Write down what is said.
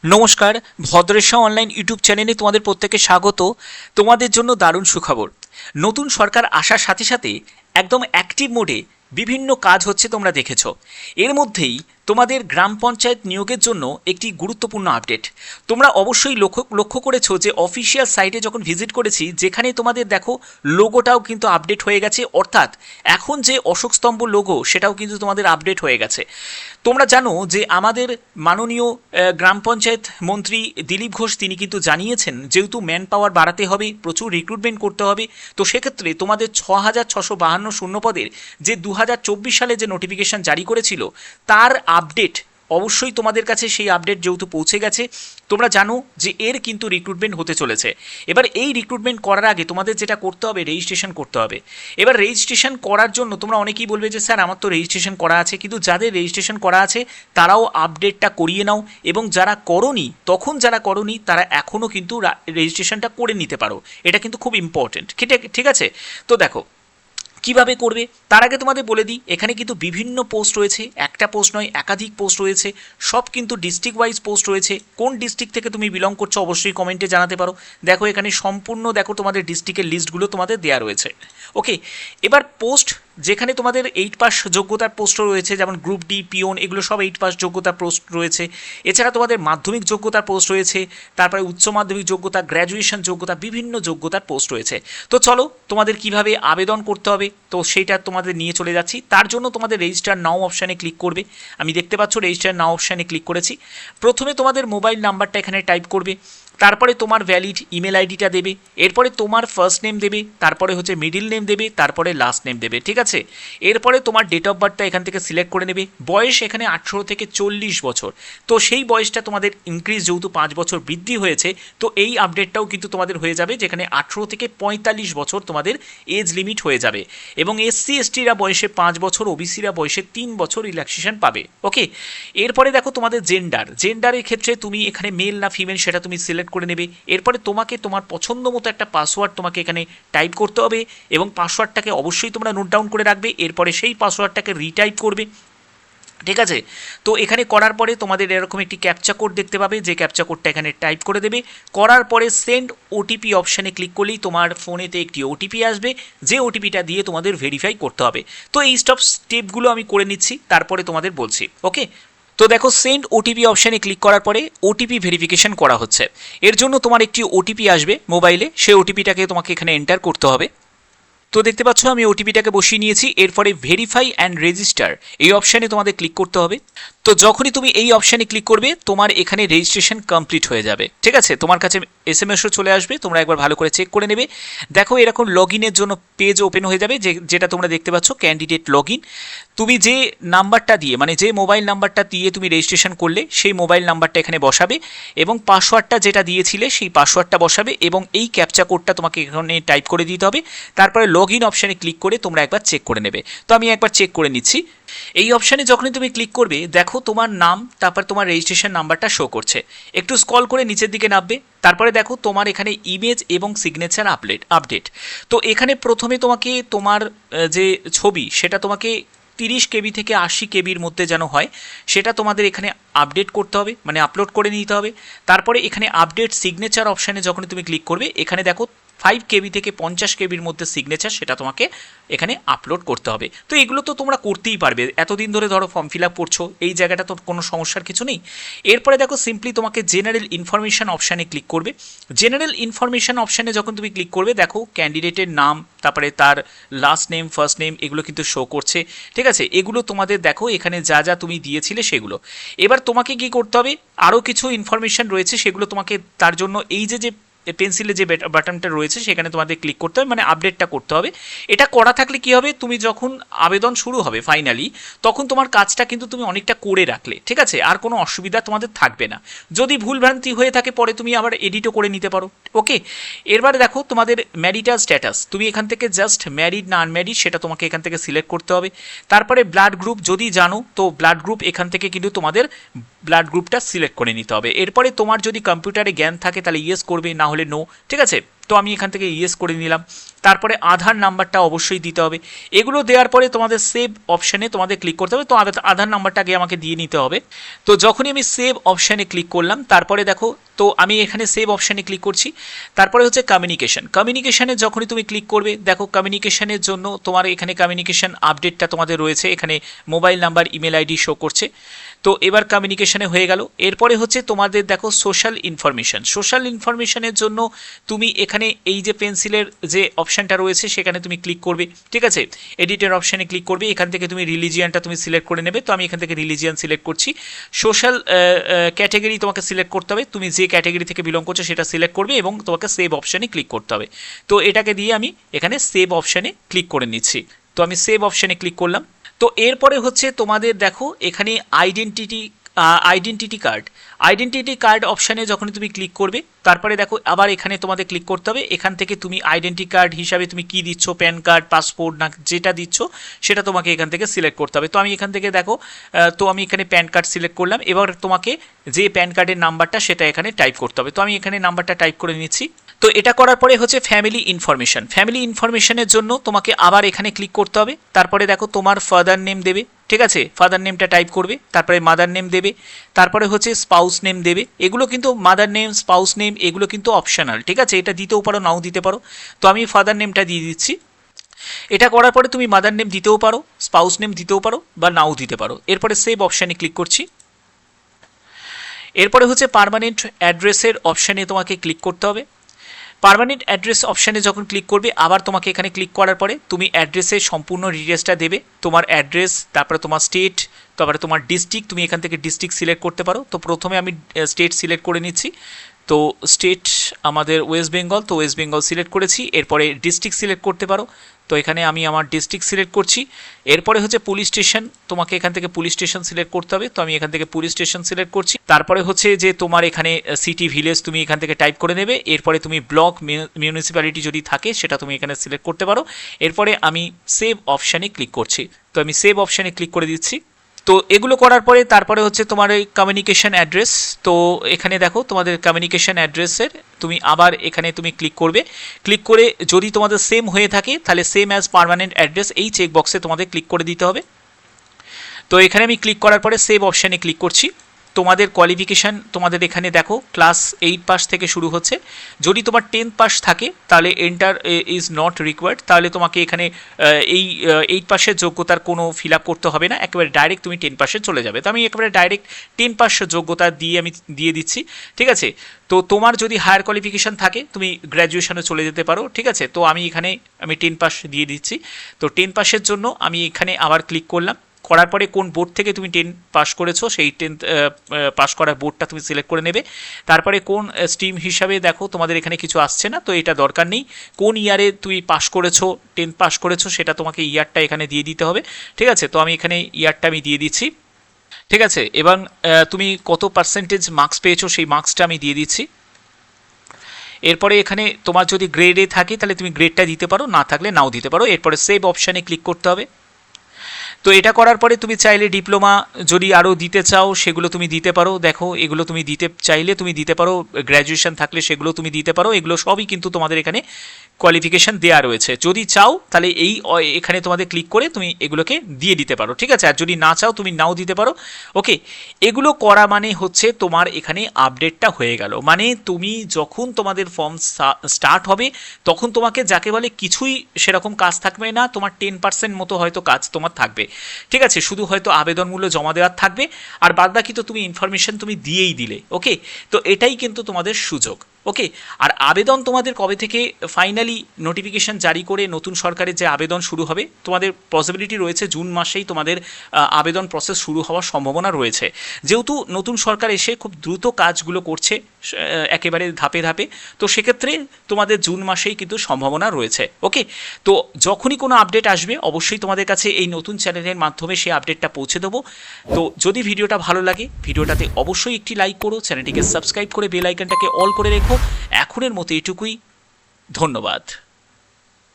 নমস্কার, ভদ্রেশা online YouTube চ্যানেলে তোমাদের প্রত্যেককে স্বাগত। তোমাদের জন্য দারুণ সুখবর। নতুন সরকার আসার সাথে সাথে একদম অ্যাক্টিভ মোডে বিভিন্ন কাজ হচ্ছে, তোমরা দেখেছো। এর মধ্যেই তোমাদের গ্রাম পঞ্চায়েত নিয়োগের জন্য একটি গুরুত্বপূর্ণ আপডেট। তোমরা অবশ্যই লক্ষ্য করেছো যে অফিসিয়াল সাইটে যখন ভিজিট করেছি, যেখানে তোমাদের দেখো লোগোটাও কিন্তু আপডেট হয়ে গেছে, অর্থাৎ এখন যে অশোক স্তম্ভ লোগো সেটাও কিন্তু তোমাদের আপডেট হয়ে গেছে। তোমরা জানো যে আমাদের মাননীয় গ্রাম পঞ্চায়েত মন্ত্রী দিলীপ ঘোষ তিনি কিন্তু জানিয়েছেন, যেহেতু ম্যান পাওয়ার বাড়াতে হবে, প্রচুর রিক্রুটমেন্ট করতে হবে, তো সেক্ষেত্রে তোমাদের 6,652 শূন্যপদের যে 2024 সালে যে নোটিফিকেশন জারি করেছিল তার আপডেট অবশ্যই তোমাদের কাছে সেই আপডেট যেহেতু পৌঁছে গেছে, তোমরা জানো যে এর কিন্তু রিক্রুটমেন্ট হতে চলেছে। এবার এই রিক্রুটমেন্ট করার আগে তোমাদের যেটা করতে হবে, রেজিস্ট্রেশন করতে হবে। এবার রেজিস্ট্রেশন করার জন্য তোমরা অনেকেই বলবে যে স্যার আমার তো রেজিস্ট্রেশন করা আছে, কিন্তু যাদের রেজিস্ট্রেশন করা আছে তারাও আপডেটটা করিয়ে নাও, এবং যারা করনি তারা এখনও কিন্তু রেজিস্ট্রেশনটা করে নিতে পারো। এটা কিন্তু খুব ইম্পর্টেন্ট, ঠিক আছে? তো দেখো কিভাবে করবে তার আগে তোমাদের বলে দিই, এখানে কিন্তু বিভিন্ন পোস্ট রয়েছে, একটা পোস্ট নয় একাধিক পোস্ট রয়েছে, সব কিন্তু ডিস্ট্রিক্ট ওয়াইজ পোস্ট রয়েছে। কোন ডিস্ট্রিক্ট থেকে তুমি বিলং করছো অবশ্যই কমেন্টে জানাতে পারো। দেখো এখানে সম্পূর্ণ দেখো তোমাদের ডিস্ট্রিক্টের লিস্টগুলো তোমাদের দেওয়া রয়েছে। ওকে, এবার পোস্ট যেখানে তোমাদের 8 পাস যোগ্যতার পোস্টও রয়েছে, যেমন গ্রুপ ডি, পিওন, এগুলো সব 8 পাস যোগ্যতার পোস্ট রয়েছে। এছাড়া তোমাদের মাধ্যমিক যোগ্যতার পোস্ট রয়েছে, তারপরে উচ্চ মাধ্যমিক যোগ্যতা, গ্র্যাজুয়েশন যোগ্যতা, বিভিন্ন যোগ্যতার পোস্ট রয়েছে। তো চলো তোমাদের কিভাবে আবেদন করতে হবে তো সেইটা তোমাদের নিয়ে চলে যাচ্ছি। তার জন্য তোমাদের রেজিস্টার নাও অপশানে ক্লিক করবে। আমি দেখতে পাচ্ছ রেজিস্টার নাও অপশানে ক্লিক করেছি। প্রথমে তোমাদের মোবাইল নাম্বারটা এখানে টাইপ করবে, তারপরে তোমার ভ্যালিড ইমেল আইডিটা দেবে, এরপরে তোমার ফার্স্ট নেম দেবে, তারপরে হচ্ছে মিডিল নেম দেবে, তারপরে লাস্ট নেম দেবে, ঠিক আছে? এরপরে তোমার ডেট অফ বার্থটা এখান থেকে সিলেক্ট করে নেবে। বয়স এখানে 18 থেকে 40 বছর, তো সেই বয়সটা তোমাদের ইনক্রিজ যেহেতু 5 বছর বৃদ্ধি হয়েছে, তো এই আপডেটটাও কিন্তু তোমাদের হয়ে যাবে, যেখানে 18 থেকে 45 বছর তোমাদের এজ লিমিট হয়ে যাবে। এবং এসসি এসটিরা বয়সে 5 বছর, ওবিসিরা বয়সে 3 বছর রিল্যাক্সেশন পাবে। ওকে, এরপরে দেখো তোমাদের জেন্ডারের ক্ষেত্রে তুমি এখানে মেল না ফিমেল সেটা তুমি সিলেক্ট করে নেবে। এরপরে তোমাকে তোমার পছন্দ মতো একটা পাসওয়ার্ড তোমাকে এখানে টাইপ করতে হবে, এবং পাসওয়ার্ডটাকে অবশ্যই তোমরা নোট ডাউন করে রাখবে। এরপরে সেই পাসওয়ার্ডটাকে রিটাইপ করবে, ঠিক আছে? তো এখানে করার পরে তোমাদের এরকম একটি ক্যাপচা কোড দেখতে পাবে, যে ক্যাপচা কোডটা এখানে টাইপ করে দেবে। করার পরে সেন্ড ওটিপি অপশানে ক্লিক করলেই তোমার ফোনেতে একটি ওটিপি আসবে, যে ওটিপিটা দিয়ে তোমাদের ভেরিফাই করতে হবে। তো এই স্টেপগুলো আমি করে নিচ্ছি, তারপরে তোমাদের বলছি। ওকে, তো দেখো সেন্ড ওটিপি অপশানে ক্লিক করার পরে ওটিপি ভেরিফিকেশন করা হচ্ছে। এর জন্য তোমার একটি ওটিপি আসবে মোবাইলে, সেই ওটিপিটাকে তোমাকে এখানে এন্টার করতে হবে। তো দেখতে পাচ্ছ আমি ওটিপিটাকে বসিয়ে নিয়েছি। এরপরে ভেরিফাই অ্যান্ড রেজিস্টার এই অপশানে তোমাদের ক্লিক করতে হবে। তো যখনই তুমি এই অপশানে ক্লিক করবে তোমার এখানে রেজিস্ট্রেশন কমপ্লিট হয়ে যাবে, ঠিক আছে? তোমার কাছে এসএমএসও চলে আসবে, তোমরা একবার ভালো করে চেক করে নেবে। দেখো এরকম লগ ইনের জন্য পেজ ওপেন হয়ে যাবে, যেটা তোমরা দেখতে পাচ্ছ ক্যান্ডিডেট লগ ইন। তুমি যে নাম্বারটা দিয়ে, মানে যে মোবাইল নাম্বারটা দিয়ে তুমি রেজিস্ট্রেশন করলে সেই মোবাইল নাম্বারটা এখানে বসাবে, এবং পাসওয়ার্ডটা যেটা দিয়েছিলে সেই পাসওয়ার্ডটা বসাবে, এবং এই ক্যাপচা কোডটা তোমাকে এখানে টাইপ করে দিতে হবে। তারপরে লগ ইন অপশানে ক্লিক করে তোমরা একবার চেক করে নেবে। তো আমি একবার চেক করে নিচ্ছি। এই অপশানে যখনই তুমি ক্লিক করবে দেখো তোমার নাম, তারপর তোমার রেজিস্ট্রেশন নাম্বারটা শো করছে। একটু স্ক্রল করে নিচের দিকে নামবে, তারপরে দেখো তোমার এখানে ইমেজ এবং সিগনেচার আপডেট। তো এখানে প্রথমে তোমাকে তোমার যে ছবি সেটা তোমাকে 30 কেবি থেকে 80 কেবির মধ্যে যেন হয়, সেটা তোমাদের এখানে আপডেট করতে হবে, মানে আপলোড করে নিতে হবে। তারপরে এখানে আপডেট সিগনেচার অপশানে যখন তুমি ক্লিক করবে, এখানে দেখো 5 কেবি থেকে 50 কেবির মধ্যে সিগনেচার, সেটা তোমাকে এখানে আপলোড করতে হবে। তো এগুলো তো তোমরা করতেই পারবে, এতদিন ধরে ধরো ফর্ম ফিল আপ করছো, এই জায়গাটা তো কোনো সমস্যার কিছু নেই। এরপরে দেখো সিম্পলি তোমাকে জেনারেল ইনফরমেশান অপশানে ক্লিক করবে। জেনারেল ইনফরমেশান অপশানে যখন তুমি ক্লিক করবে দেখো ক্যান্ডিডেটের নাম, তারপরে তার লাস্ট নেম, ফার্স্ট নেম, এগুলো কিন্তু শো করছে, ঠিক আছে? এগুলো তোমাদের দেখো এখানে যা যা তুমি দিয়েছিলে সেগুলো। এবার তোমাকে কি করতে হবে, আরও কিছু ইনফরমেশান রয়েছে, সেগুলো তোমাকে তার জন্য এই যে পেন্সিলে যে বাটনটা রয়েছে সেখানে তোমাদের ক্লিক করতে হবে, মানে আপডেটটা করতে হবে। এটা করা থাকলে কি হবে, তুমি যখন আবেদন শুরু হবে ফাইনালি, তখন তোমার কাজটা কিন্তু তুমি অনেকটা করে রাখলে, ঠিক আছে? আর কোনো অসুবিধা তোমাদের থাকবে না। যদি ভুলভ্রান্তি হয়ে থাকে পরে তুমি আবার এডিটও করে নিতে পারো। ওকে, এরপরে দেখো তোমাদের ম্যারিটাল স্ট্যাটাস, তুমি এখান থেকে জাস্ট ম্যারিড না আনম্যারিড সেটা তোমাকে এখান থেকে সিলেক্ট করতে হবে। তারপরে ব্লাড গ্রুপ যদি জানো তো ব্লাড গ্রুপ এখান থেকে কিন্তু তোমাদের ব্লাড গ্রুপটা সিলেক্ট করে নিতে হবে। এরপরে তোমার যদি কম্পিউটারে জ্ঞান থাকে তাহলে ইয়েস করবে, না হলে নো, ঠিক আছে? তো আমি এখান থেকে ইয়েস করে নিলাম। তারপরে আধার নাম্বারটা অবশ্যই দিতে হবে। এগুলো দেওয়ার পরে তোমাদের সেভ অপশানে তোমাদের ক্লিক করতে হবে। তো আধার নাম্বারটা আগে আমাকে দিয়ে নিতে হবে। তো যখনই আমি সেভ অপশানে ক্লিক করলাম, তারপরে দেখো, তো আমি এখানে সেভ অপশানে ক্লিক করছি। তারপরে হচ্ছে কমিউনিকেশানে যখনই তুমি ক্লিক করবে, দেখো কমিউনিকেশানের জন্য তোমার এখানে কমিউনিকেশান আপডেটটা তোমাদের রয়েছে, এখানে mobile number, email ID show করছে। তো এবার কমিউনিকেশানে হয়ে গেল। এরপরে হচ্ছে তোমাদের দেখো সোশ্যাল ইনফরমেশনের জন্য তুমি এখানে এই যে পেন্সিলের যে অপশানটা রয়েছে সেখানে তুমি ক্লিক করবে, ঠিক আছে। এডিটের অপশানে ক্লিক করবে, এখান থেকে তুমি রিলিজিয়ানটা তুমি সিলেক্ট করে নেবে। তো আমি এখান থেকে রিলিজিয়ান সিলেক্ট করছি। সোশ্যাল ক্যাটেগরি তোমাকে সিলেক্ট করতে হবে, তুমি যে ক্যাটেগরি থেকে বিলং করছো সেটা সিলেক্ট করবে এবং তোমাকে সেভ অপশানে ক্লিক করতে হবে। তো এটাকে দিয়ে আমি এখানে সেভ অপশানে ক্লিক করে নিচ্ছি। তো আমি সেভ অপশানে ক্লিক করলাম। তো এরপরে হচ্ছে তোমাদের দেখো এখানে আইডেন্টিটি কার্ড অপশানে যখন তুমি ক্লিক করবে, তারপরে দেখো আবার এখানে তোমাদের ক্লিক করতে হবে। এখান থেকে তুমি আইডেন্টি কার্ড হিসাবে তুমি কি দিচ্ছ, প্যান কার্ড, পাসপোর্ট না যেটা দিচ্ছ সেটা তোমাকে এখান থেকে সিলেক্ট করতে হবে। তো আমি এখান থেকে দেখো, তো আমি এখানে প্যান কার্ড সিলেক্ট করলাম। এবার তোমাকে যে প্যান কার্ডের নাম্বারটা সেটা এখানে টাইপ করতে হবে। তো আমি এখানে নাম্বারটা টাইপ করে নিচ্ছি। তো এটা করার পরে হচ্ছে ফ্যামিলি ইনফরমেশনের জন্য তোমাকে আবার এখানে ক্লিক করতে হবে। তারপরে দেখো তোমার ফাদার নেম দেবে, ঠিক আছে, ফাদার নেমটা টাইপ করবে। তারপরে মাদার নেম দেবে। তারপরে হচ্ছে স্পাউস নেম দেবে। এগুলো কিন্তু মাদার নেম, স্পাউস নেম এগুলো কিন্তু অপশনাল, ঠিক আছে, এটা দিতেও পারো নাও দিতে পারো। তো আমি ফাদার নেমটা দিয়ে দিচ্ছি। এটা করার পরে তুমি মাদার নেম দিতেও পারো, স্পাউস নেম দিতেও পারো বা নাও দিতে পারো। এরপরে সেভ অপশানে ক্লিক করছি। এরপরে হচ্ছে পার্মানেন্ট অ্যাড্রেসের অপশানে তোমাকে ক্লিক করতে হবে। পার্মানেন্ট অ্যাড্রেস অপশানে যখন ক্লিক করবে, আবার তোমাকে এখানে ক্লিক করার পরে তুমি অ্যাড্রেসের সম্পূর্ণ ডিটেলসটা দেবে, তোমার অ্যাড্রেস, তারপরে তোমার স্টেট, তারপরে তোমার ডিস্ট্রিক্ট, তুমি এখান থেকে ডিস্ট্রিক্ট সিলেক্ট করতে পারো। তো প্রথমে আমি স্টেট সিলেক্ট করে নিচ্ছি। তো স্টেট আমাদের ওয়েস্ট বেঙ্গল, তো ওয়েস্ট বেঙ্গল সিলেক্ট করেছি। এরপরে ডিস্ট্রিক্ট সিলেক্ট করতে পারো। তো এখানে আমি আমার ডিস্ট্রিক্ট সিলেক্ট করছি। এরপরে হচ্ছে পুলিশ স্টেশন, তোমাকে এখান থেকে পুলিশ স্টেশন সিলেক্ট করতে হবে। তো আমি এখান থেকে পুলিশ স্টেশন সিলেক্ট করছি। তারপরে হচ্ছে যে তোমার এখানে সিটি, ভিলেজ তুমি এখান থেকে টাইপ করে নেবে। এরপরে তুমি ব্লক, মিউনিসিপ্যালিটি যদি থাকে সেটা তুমি এখানে সিলেক্ট করতে পারো। এরপরে আমি সেভ অপশানে ক্লিক করছি। তো আমি সেভ অপশানে ক্লিক করে দিচ্ছি। তো এগুলো করার পরে তারপরে হচ্ছে তোমার এই কমিউনিকেশন অ্যাড্রেস। তো এখানে দেখো তোমাদের কমিউনিকেশন অ্যাড্রেসের তুমি আবার এখানে তুমি ক্লিক করবে। ক্লিক করে যদি তোমাদের সেম হয়ে থাকে তাহলে সেম অ্যাজ পার্মানেন্ট অ্যাড্রেস এই চেকবক্সে তোমাদের ক্লিক করে দিতে হবে। তো এখানে আমি ক্লিক করার পরে সেভ অপশানে ক্লিক করছি। তোমাদের কোয়ালিফিকেশান তোমাদের এখানে দেখো ক্লাস 8 পাস থেকে শুরু হচ্ছে। যদি তোমার 10th পাস থাকে তাহলে এন্টার ইজ নট রিকোয়ার্ড, তাহলে তোমাকে এখানে এই 8 পাসের যোগ্যতার কোনো ফিল আপ করতে হবে না, একেবারে ডাইরেক্ট তুমি 10 পাসে চলে যাবে। তো আমি একেবারে ডাইরেক্ট 10 পাস যোগ্যতা আমি দিয়ে দিচ্ছি, ঠিক আছে। তো তোমার যদি হায়ার কোয়ালিফিকেশান থাকে তুমি গ্র্যাজুয়েশনে চলে যেতে পারো, ঠিক আছে। তো আমি এখানে 10 পাস দিয়ে দিচ্ছি। তো 10 পাসের জন্য আমি এখানে আবার ক্লিক করলাম। করার পরে কোন বোর্ড থেকে তুমি 10 পাস করেছো সেই 10th পাস করার বোর্ডটা তুমি সিলেক্ট করে নেবে। তারপরে কোন স্ট্রিম হিসাবে দেখো তোমাদের এখানে কিছু আসছে না, তো এটা দরকার নেই। কোন ইয়ারে তুমি পাস করেছো, 10th পাস করেছো সেটা তোমাকে ইয়ারটা এখানে দিয়ে দিতে হবে, ঠিক আছে। তো আমি এখানে ইয়ারটা আমি দিয়ে দিচ্ছি, ঠিক আছে। এবং তুমি কত পার্সেন্টেজ মার্কস পেয়েছো সেই মার্কসটা আমি দিয়ে দিচ্ছি। এরপরে এখানে তোমার যদি গ্রেডে থাকে তাহলে তুমি গ্রেডটা দিতে পারো, না থাকলে নাও দিতে পারো। এরপরে সেভ অপশানে ক্লিক করতে হবে। তো এটা করার পরে তুমি চাইলে ডিপ্লোমা যদি আরও দিতে চাও সেগুলো তুমি দিতে পারো। দেখো এগুলো তুমি দিতে চাইলে তুমি দিতে পারো, গ্র্যাজুয়েশন থাকলে সেগুলো তুমি দিতে পারো। এগুলো সবই কিন্তু তোমাদের এখানে কোয়ালিফিকেশান দেওয়া রয়েছে। যদি চাও তাহলে এখানে তোমাদের ক্লিক করে তুমি এগুলোকে দিয়ে দিতে পারো, ঠিক আছে। আর যদি না চাও তুমি নাও দিতে পারো, ওকে। এগুলো করা মানে হচ্ছে তোমার এখানে আপডেটটা হয়ে গেল। মানে তুমি যখন তোমাদের ফর্ম স্টার্ট হবে তখন তোমাকে যাকে বলে কিছুই সেরকম কাজ থাকবে না, তোমার 10% মতো হয়তো কাজ তোমার থাকবে, ঠিক আছে। শুধু হয়তো আবেদনমূল্য জমা দেওয়ার থাকবে, আর বাদবাকি তো তুমি ইনফরমেশন তুমি দিয়েই দিলে, ওকে। তো এটাই কিন্তু তোমাদের সুযোগ, ওকে। আর আবেদন তোমাদের কবে থেকে ফাইনালি নোটিফিকেশান জারি করে নতুন সরকারের যে আবেদন শুরু হবে, তোমাদের পসিবিলিটি রয়েছে জুন মাসেই তোমাদের আবেদন প্রসেস শুরু হওয়ার সম্ভাবনা রয়েছে। যেহেতু নতুন সরকার এসে খুব দ্রুত কাজগুলো করছে একেবারে ধাপে ধাপে, তো সেক্ষেত্রে তোমাদের জুন মাসেই কিন্তু সম্ভাবনা রয়েছে, ওকে। তো যখনই কোনো আপডেট আসবে অবশ্যই তোমাদের কাছে এই নতুন চ্যানেলের মাধ্যমে সেই আপডেটটা পৌঁছে দেবো। তো যদি ভিডিওটা ভালো লাগে ভিডিওটাতে অবশ্যই একটি লাইক করো, চ্যানেলটিকে সাবস্ক্রাইব করে বেল আইকনটাকে অল করে রেখো। এখনের মতো এটুকুই, ধন্যবাদ।